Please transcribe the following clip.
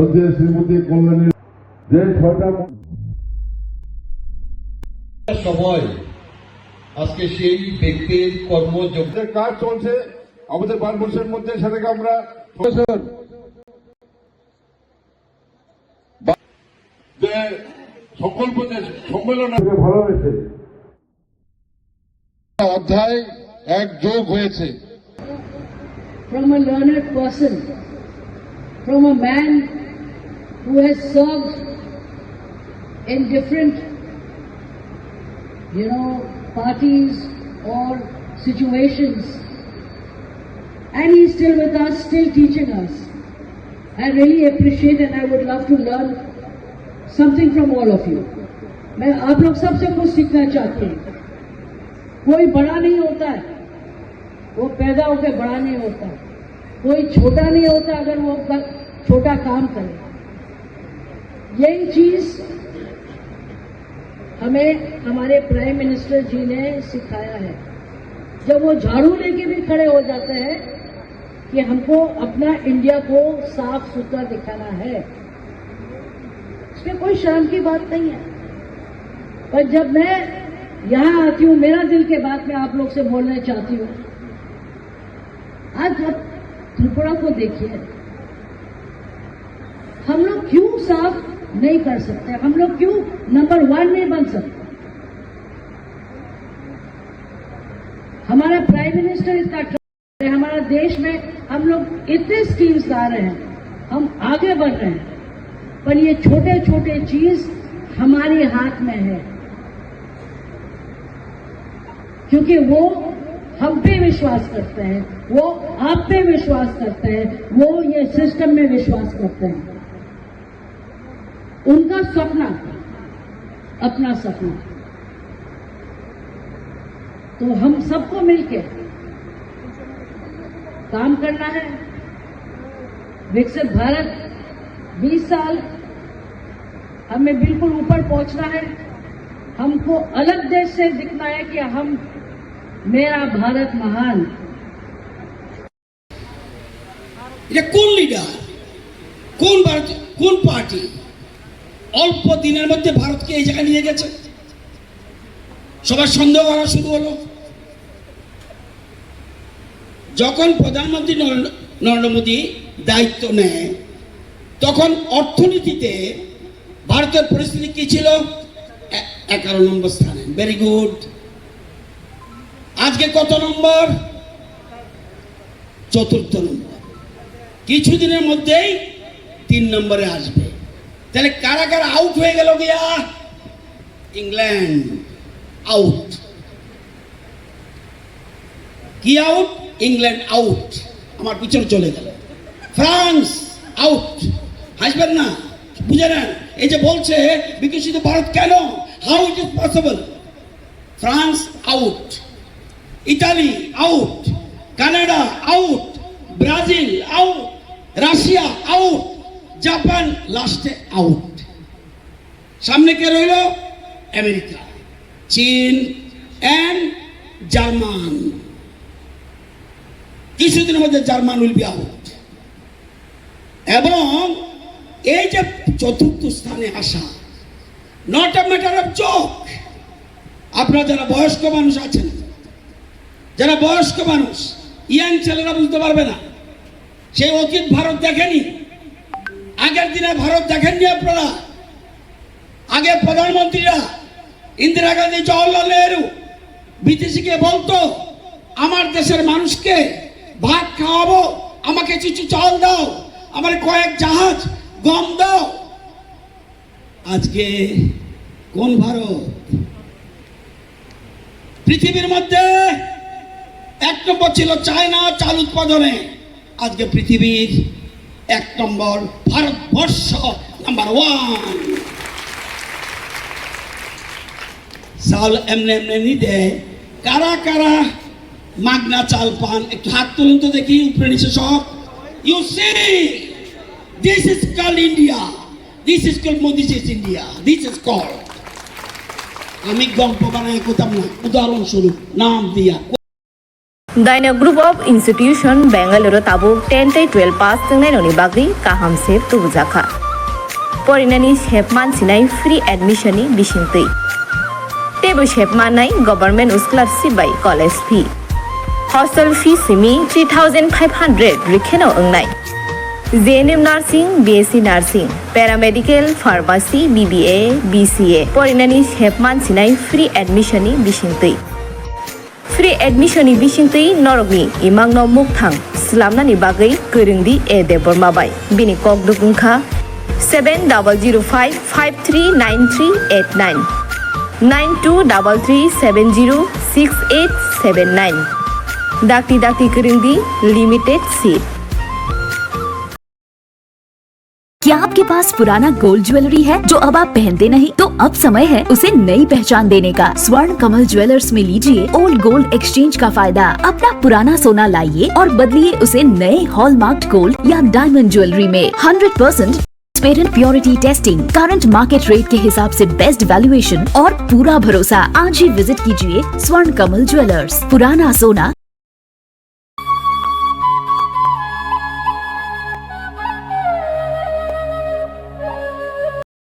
শ্রদ্ধেয় শ্রীমতী কল্যাণী যে 6টা সময় আজকে সেই ব্যক্তির কর্মযোগ্যের কাজ চলছে আমাদের ভারতবর্ষের মধ্যে, সেটাকে আমরা যে সংকল্প যে সম্মেলন ভালো হয়েছে, অধ্যায় এক যোগ হয়েছে। From a learned person, from a man who has served in different, parties or situations, and he's still with us, still teaching us. I really appreciate and I would love to learn something from all of you. मैं आप लोग सबसे कुछ सीखना चाहती हूँ। कोई बड़ा नहीं होता है, वो पैदा होकर बड़ा नहीं होता, कोई छोटा नहीं होता अगर वो छोटा काम करे। यही चीज हमें हमारे प्राइम मिनिस्टर जी ने सिखाया है। जब वो झाड़ू लेके भी खड़े हो जाते हैं कि हमको अपना इंडिया को साफ सुथरा दिखाना है, इसमें कोई शर्म की बात नहीं है। पर जब मैं यहां आती हूं, मेरा दिल के बात मैं आप लोग से बोलना चाहती हूं। आज आप त्रिपुरा को देखिए, हम लोग क्यों साफ नहीं कर सकते, हम लोग क्यों नंबर 1 नहीं बन सकते। हमारा प्राइम मिनिस्टर इतना है, हमारा देश में हम लोग इतने स्कीम्स ला रहे हैं, हम आगे बढ़ रहे हैं, पर ये छोटे छोटे चीज हमारे हाथ में है, क्योंकि वो हम पे विश्वास करते हैं, वो आप पे विश्वास करते हैं, वो ये सिस्टम में विश्वास करते हैं। उनका सपना अपना सपना, तो हम सबको मिलकर काम करना है। विकसित भारत 20 साल हमें बिल्कुल ऊपर पहुंचना है। हमको अलग देश से दिखना है कि हम मेरा भारत महान। এটা কোন লিডার, কোন ভারত, কোন পার্টি অল্প দিনের মধ্যে ভারতকে এই জায়গায় নিয়ে গেছে? সবার সন্দেহ করা শুরু হলো। যখন প্রধানমন্ত্রী নরেন্দ্র মোদী দায়িত্ব নেয়, তখন অর্থনীতিতে ভারতের পরিস্থিতি কি ছিল? 11 নম্বর স্থানে। Very good. আজকে কত নম্বর? 4র্থ নম্বর। কিছুদিনের মধ্যেই 3 নম্বরে আসবে। তাহলে কারা কারা আউট হয়ে গেল গিয়া? England out. কি আউট? ইংল্যান্ড আউট, আমার পিছনে চলে গেল। France out. হাসবেন না, বুঝে নেন। এই যে বলছে বিকশিত ভারত কেন, how it is possible. France out, Italy out, Canada out, Brazil out, Russia out, Japan লাস্টে আউট। সামনে কে রইল? আমেরিকা, চীন এন্ড জার্মান। কিছুদিনের মধ্যে জার্মান উইল বি আউট। এবং এই যে 4র্থ স্থানে আসা, not a matter of joke. আপনারা যারা বয়স্ক মানুষ আছেন, যারা বয়স্ক মানুষ, ইয়াং ছেলেরা বুঝতে পারবে না। সেই অতীত ভারত দেখেনি, আগের দিনে ভারত দেখেননি আপনারা। আগে প্রধানমন্ত্রীরা ইন্দিরা গান্ধী, জওহরলাল নেহরু বিদেশিকে বলতো, আমার দেশের মানুষকে ভাত খাওয়াবো, আমাকে কিছু চাল দাও, আমার কয়েক জাহাজ গম দাও। আজকে কোন ভারত? পৃথিবীর মধ্যে 1 নম্বর ছিল চায়না চাল উৎপাদনে, আজকে পৃথিবীর 1 নম্বর ভারতবর্ষ, নাম্বার 1। চাল এমনি এমনি নি দেয়। কারা কারা মাগনা চাল পান? একটু হাত তুলুন তো দেখি, উপরে নিচে সব। You see, this is called India, this is called Modi is India, this is called. আমি গল্প বানায় কোথাও না, উদাহরণস্বরূপ নাম দিয়া Daina Group of Institution Bangalore Tabu 10-12 pass Tengnai Bagri Kaham Save Tubuzaka. Porinani Shepman Sinai free admission Bishintui. Table Shepmanai Government Scholarship by College fee. Hostel fee Simi 3,500 Rikeno Ungnai. JNM Nursing, BSc Nursing, Paramedical, Pharmacy, BBA, BCA. Porinani Shepman Sinai free admission Bishintui. Free admission Bishintui Norogni, Imang no Muktang, Slamna ni Bagay, Kurindi E de Bormabai, Bini Kok Dukunka 7005539389 9233706879 Dakti Kurindi Limited Seat. क्या आपके पास पुराना gold jewellery है जो अब आप पहनते नहीं? तो अब समय है उसे नई पहचान देने का। स्वर्ण कमल ज्वेलर्स में लीजिए ओल्ड गोल्ड एक्सचेंज का फायदा। अपना पुराना सोना लाइए और बदलिए उसे नए हॉलमार्क्ड गोल्ड या डायमंड ज्वेलरी में। 100% transparent purity testing, current market rate के हिसाब से बेस्ट वैल्यूएशन और पूरा भरोसा। आज ही विजिट कीजिए स्वर्ण कमल ज्वेलर्स। पुराना सोना